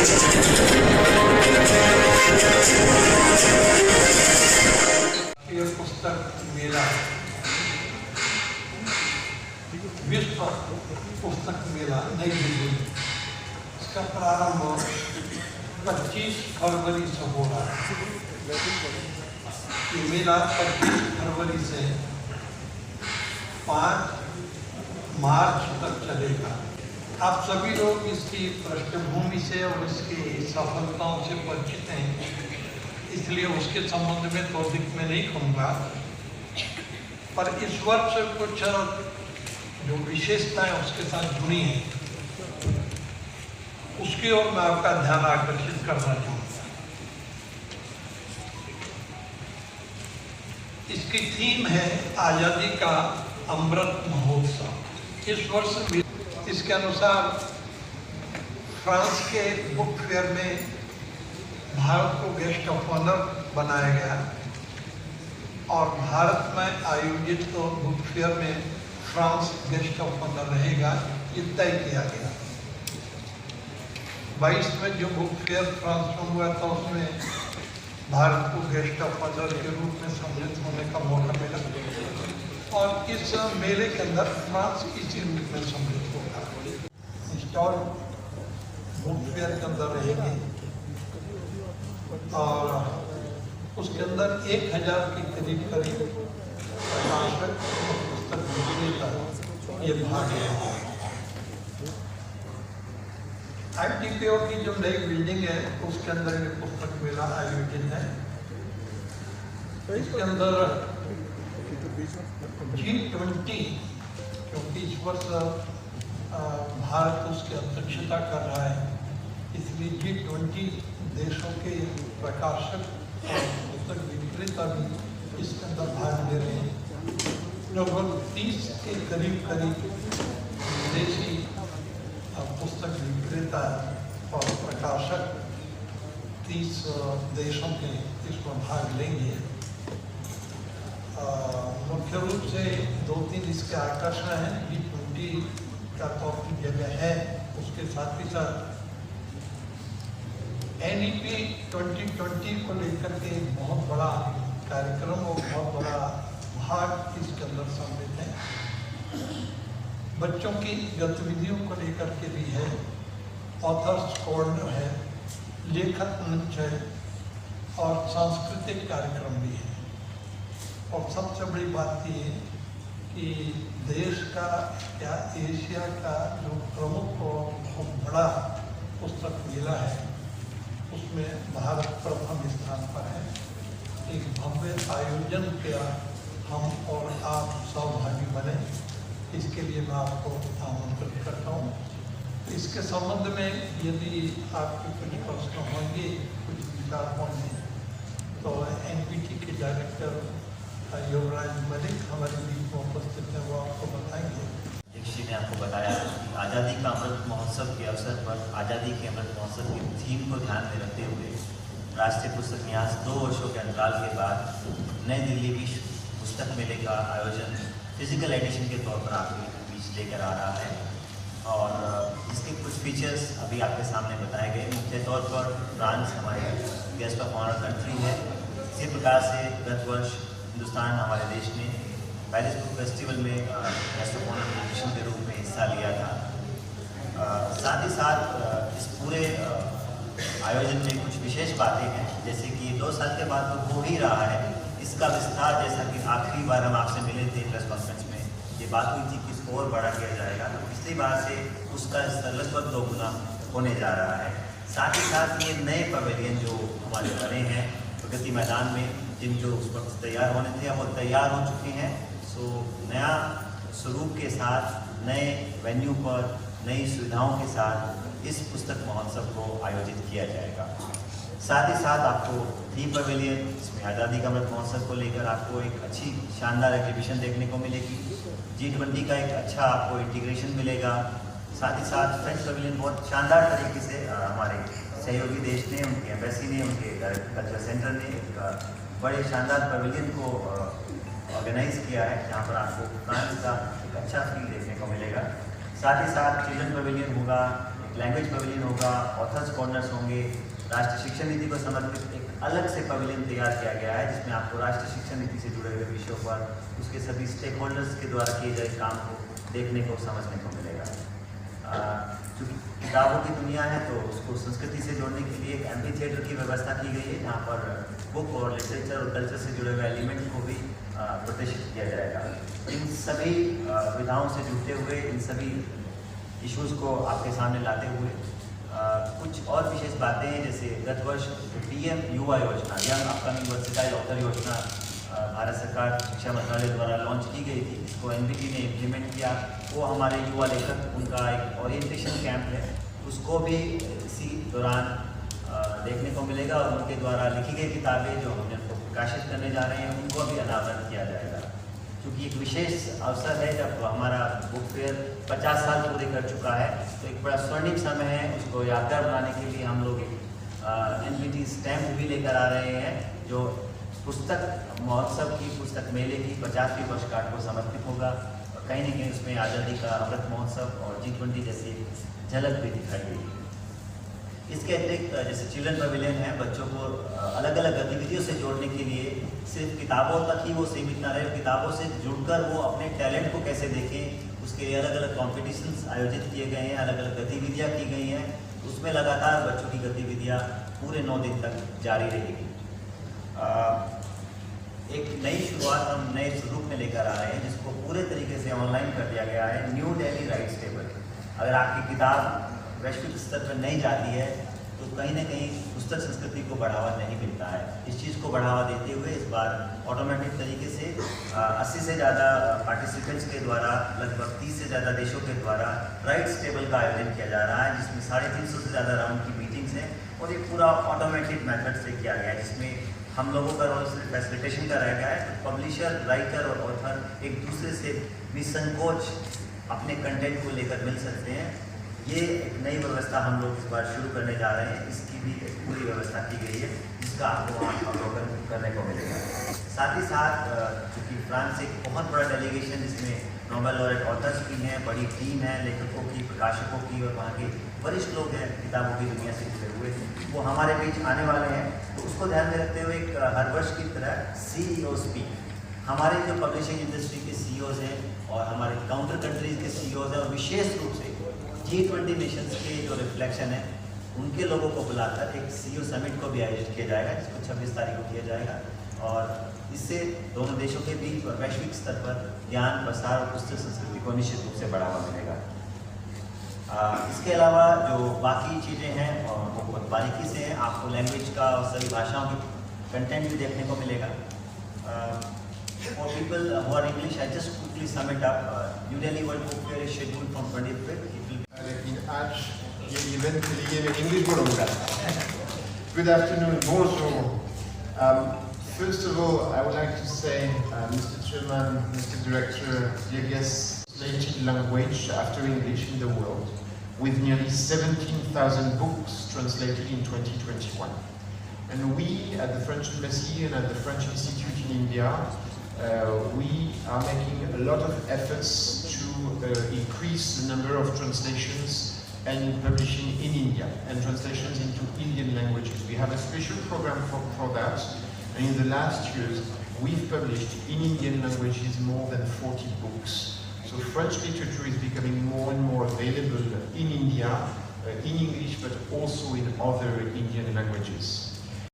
ये पुस्तक मेला विश्व पुस्तक मेला नई दिल्ली, इसका प्रारंभ 25 फरवरी से हो रहा है। ये मेला 25 फरवरी से 5 मार्च तक चलेगा। आप सभी लोग इसकी पृष्ठभूमि से और इसकी सफलताओं से परिचित हैं, इसलिए उसके संबंध में तो अधिक मैं नहीं कहूँगा, पर इस वर्ष कुछ जो विशेषताएं उसके साथ जुड़ी हैं उसकी ओर मैं आपका ध्यान आकर्षित करना चाहूँगा। इसकी थीम है आज़ादी का अमृत महोत्सव। इस वर्ष इसके अनुसार फ्रांस के बुक फेयर में भारत को गेस्ट ऑफ ऑनर बनाया गया और भारत में आयोजित बुक फेयर में फ्रांस गेस्ट ऑफ ऑनर रहेगा, ये तय किया गया। 22 में जो बुक फेयर फ्रांस में हुआ था उसमें भारत को गेस्ट ऑफ ऑनर के रूप में सम्मिलित होने का मौका मिला और इस मेले के अंदर फ्रांस इसी रूप में सम्मिलित होगा। स्टॉल बुक फेयर के अंदर रहेंगे और उसके अंदर 1000 के करीब प्रकाशक पुस्तक विक्रेता ये भाग लेंगे। ITPO की जो नई बिल्डिंग है उसके अंदर ये पुस्तक मेला आयोजित है। इसके अंदर G20, क्योंकि इस वर्ष भारत उसकी अध्यक्षता कर रहा है, इसलिए G20 देशों के प्रकाशक और पुस्तक विक्रेता भी इसके अंदर भाग ले रहे हैं। लगभग 30 के करीब विदेशी पुस्तक विक्रेता और प्रकाशक 30 देशों के इसमें भाग लेंगे। मुख्य रूप से 2-3 इसके आकर्षण हैं। G20 का तो अपनी जगह है, उसके साथ ही साथ NEP 2020 को लेकर के एक बहुत बड़ा कार्यक्रम और बहुत बड़ा भाग इसके अंदर सम्मिलित है। बच्चों की गतिविधियों को लेकर के भी है, ऑथर्स कॉर्नर है, लेखक मंच है और सांस्कृतिक कार्यक्रम भी है। और सबसे बड़ी बात ये कि देश का या एशिया का जो प्रमुख और बहुत बड़ा पुस्तक मेला है उसमें भारत प्रथम स्थान पर है। एक भव्य आयोजन किया, हम और आप सहभागी बने, इसके लिए मैं आपको आमंत्रित करता हूँ। इसके संबंध में यदि आपके कुछ प्रश्न होंगे, कुछ विचार होंगे, तो NPT के डायरेक्टर युवराज मलिक हमारे बीच में उपस्थित हैं, वो आपको बताएंगे। जी ने आपको बताया कि आज़ादी का अमृत महोत्सव के अवसर पर आज़ादी के अमृत महोत्सव की थीम को ध्यान में रखते हुए राष्ट्रीय पुस्तक न्यास 2 वर्षों के अंतराल के बाद नई दिल्ली विश्व पुस्तक मेले का आयोजन फिजिकल एडिशन के तौर पर आपके बीच लेकर आ रहा है और इसके कुछ फीचर्स अभी आपके सामने बताए गए। मुख्य तौर पर फ्रांस हमारे गेस्ट ऑफ ऑनर कंट्री है। इसी प्रकार से गत वर्ष हिंदुस्तान हमारे देश ने पेरिस बुक फेस्टिवल में गेस्ट ऑफ ऑनर पोजीशन के रूप में हिस्सा लिया था। साथ ही साथ इस पूरे आयोजन में कुछ विशेष बातें हैं, जैसे कि 2 साल के बाद तो हो ही रहा है, इसका विस्तार, जैसा कि आखिरी बार हम आपसे मिले थे प्रेस कॉन्फ्रेंस में, ये बात हुई थी कि इसको और बड़ा किया जाएगा, तो पिछली बार से उसका स्तर लगभग 2 गुना होने जा रहा है। साथ ही साथ ये नए पवेलियन जो हमारे बने हैं प्रगति मैदान में, जिन जो उस वक्त तैयार होने थे अब वो तैयार हो चुके हैं। सो नया स्वरूप के साथ, नए वेन्यू पर, नई सुविधाओं के साथ इस पुस्तक महोत्सव को आयोजित किया जाएगा। साथ ही साथ आपको 3 पवेलियन, इसमें आज़ादी का अमृत महोत्सव को लेकर आपको एक अच्छी शानदार एग्जीबिशन देखने को मिलेगी। G20 का एक अच्छा आपको इंटीग्रेशन मिलेगा। साथ ही साथ फ्रेंच पवेलियन बहुत शानदार तरीके से हमारे सहयोगी देश ने, उनके एम्बेसी ने, उनके कल्चर सेंटर ने एक बड़े शानदार पवेलियन को ऑर्गेनाइज किया है, जहाँ पर आपको फ्रांस का एक अच्छा फील देखने को मिलेगा। साथ ही साथ चिल्ड्रन पवेलियन होगा, एक लैंग्वेज पवेलियन होगा, ऑथर्स कॉर्नर्स होंगे, राष्ट्रीय शिक्षा नीति को समर्पित एक अलग से पवेलियन तैयार किया गया है जिसमें आपको राष्ट्रीय शिक्षा नीति से जुड़े हुए विषयों पर उसके सभी स्टेक होल्डर्स के द्वारा किए गए काम को देखने को समझने को मिलेगा। चूँकि किताबों की दुनिया है तो उसको संस्कृति से जोड़ने के लिए एक एम्फी थिएटर की व्यवस्था की गई है जहाँ पर बुक और लिटरेचर और कल्चर से जुड़े हुए एलिमेंट को भी प्रदर्शित किया जाएगा। इन सभी विधाओं से जुड़ते हुए इन सभी इश्यूज़ को आपके सामने लाते हुए कुछ और विशेष बातें हैं, जैसे गत वर्ष PM युवा योजना यंग अपकमिंग वर्सेटाइल ऑथर योजना भारत सरकार शिक्षा मंत्रालय द्वारा लॉन्च की गई थी, इसको NBT ने इम्प्लीमेंट किया। वो हमारे युवा लेखक उनका एक ओरिएंटेशन कैंप है, उसको भी इसी दौरान देखने को मिलेगा और उनके द्वारा लिखी गई किताबें जो हमने उनको प्रकाशित करने जा रहे हैं उनको भी अनावरण किया जाएगा। क्योंकि एक विशेष अवसर है जब हमारा बुक फेयर 50 साल पूरे कर चुका है, तो एक बड़ा स्वर्णिम समय है, उसको यादगार बनाने के लिए हम लोग एक NBT स्टैम्प भी लेकर आ रहे हैं जो पुस्तक महोत्सव की, पुस्तक मेले की 50वीं वर्षगांठ को समर्पित होगा। और कहीं न कहीं उसमें आज़ादी का अमृत महोत्सव और G20 जैसी झलक भी दिखाई गई। इसके अतिरिक्त जैसे चिल्ड्रन पवेलियन है, बच्चों को अलग अलग गतिविधियों से जोड़ने के लिए सिर्फ किताबों तक ही वो सीमित ना रहे, किताबों से जुड़कर वो अपने टैलेंट को कैसे देखें, उसके लिए अलग अलग कॉम्पिटिशन्स आयोजित किए गए हैं, अलग अलग गतिविधियाँ की गई हैं। उसमें लगातार बच्चों की गतिविधियाँ पूरे 9 दिन तक जारी रहेगी। एक नई शुरुआत हम नए रूप में लेकर आ रहे हैं जिसको पूरे तरीके से ऑनलाइन कर दिया गया है, न्यू डेली राइट्स टेबल। अगर आपकी किताब वैश्विक स्तर पर नहीं जाती है तो कहीं ना कहीं पुस्तक संस्कृति को बढ़ावा नहीं मिलता है। इस चीज़ को बढ़ावा देते हुए इस बार ऑटोमेटिक तरीके से 80 से ज़्यादा पार्टिसिपेंट्स के द्वारा लगभग 30 से ज़्यादा देशों के द्वारा राइट्स टेबल का आयोजन किया जा रहा है, जिसमें 350 से ज़्यादा राउंड की मीटिंग्स हैं और ये पूरा ऑटोमेटिक मेथड से किया गया है, जिसमें हम लोगों का रोल सिर्फ फैसिलिटेशन का रह गया है। तो पब्लिशर, राइटर और ऑथर एक दूसरे से निसंकोच अपने कंटेंट को लेकर मिल सकते हैं। ये एक नई व्यवस्था हम लोग इस बार शुरू करने जा रहे हैं, इसकी भी एक पूरी व्यवस्था की गई है जिसका आपको वहाँ अवलोकन करने को मिलेगा। साथ ही साथ क्योंकि फ्रांस एक बहुत बड़ा डेलीगेशन जिसमें नोबेल लॉरेट ऑथर्स की हैं, बड़ी टीम है लेखकों की, प्रकाशकों की और वहाँ के वरिष्ठ लोग हैं किताबों की दुनिया से जुड़े हुए, वो हमारे बीच आने वाले हैं। तो उसको ध्यान में रखते हुए एक हर वर्ष की तरह CEO स्पीक, हमारे जो पब्लिशिंग इंडस्ट्री के CEOs हैं और हमारे काउंटर कंट्रीज के CEOs हैं और विशेष रूप से G20 नेशंस के जो रिफ्लेक्शन है उनके लोगों को बुलाकर एक CEO समिट को भी आयोजित किया जाएगा जिसको 26 तारीख को किया जाएगा और इससे दोनों देशों के बीच और वैश्विक स्तर पर ज्ञान, प्रसार और पुस्तक संस्कृति को निश्चित रूप से बढ़ावा मिलेगा। इसके अलावा जो बाकी चीज़ें हैं और वो बहुत बारीकी से हैं, आपको लैंग्वेज का और सभी भाषाओं की कंटेंट भी देखने को मिलेगा। For people who are English, I just quickly sum it up. New Delhi World Book Fair is scheduled from 25th. लेकिन आज ये इवेंट के लिए मैं इंग्लिश बोलूँगा। Good afternoon, bonjour. First of all, I would like to say, Mr. Chairman, Mr. Director, dear guests, translated language after English in the world, with nearly 17,000 books translated in 2021. And we at the French Embassy and at the French Institute in India, we are making a lot of efforts to increase the number of translations and publishing in India and translations into Indian languages. We have a special program for that, and in the last years we've published in Indian languages more than 40 books. So French literature is becoming more and more available in India, in English but also in other Indian languages.